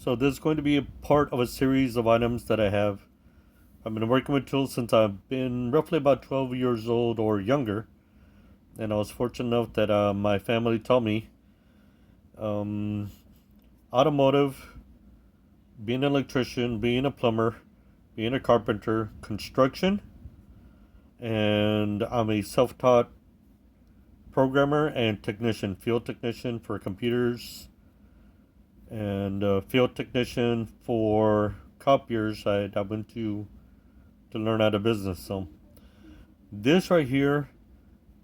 So this is going to be a part of a series of items that I have. I've been working with tools since I've been roughly about 12 years old or younger. And I was fortunate enough that my family taught me um, automotive, being an electrician, being a plumber, being a carpenter, construction, and I'm a self-taught programmer and technician, field technician for computers, and field technician for copiers. I went to learn how to business. So this right here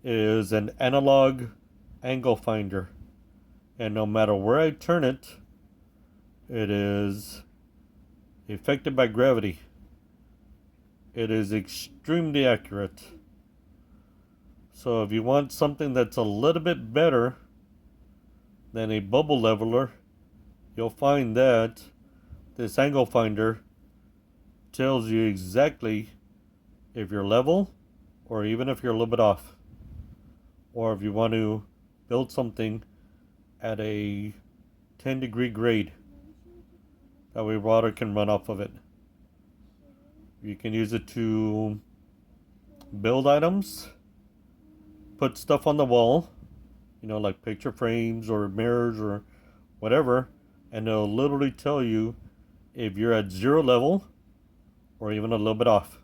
is an analog angle finder, and no matter where I turn it, it is affected by gravity. It is extremely accurate. So if you want something that's a little bit better than a bubble leveler, you'll find that this angle finder tells you exactly if you're level or even if you're a little bit off, or if you want to build something at a 10-degree grade. That way water can run off of it. You can use it to build items, put stuff on the wall, like picture frames or mirrors or whatever, and it'll literally tell you if you're at zero level or even a little bit off.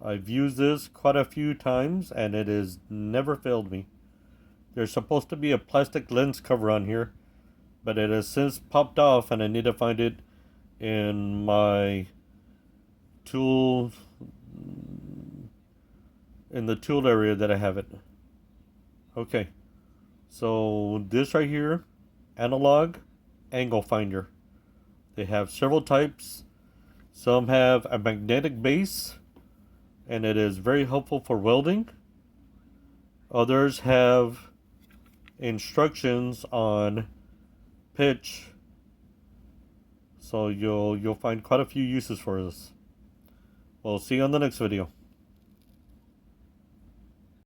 I've used this quite a few times and it has never failed me. There's supposed to be a plastic lens cover on here, but it has since popped off and I need to find it in my tool, in the tool area that I have it. Okay, so this right here, analog angle finder. They have several types. Some have a magnetic base, and it is very helpful for welding. Others have instructions on pitch, so you'll find quite a few uses for this. We'll see you on the next video.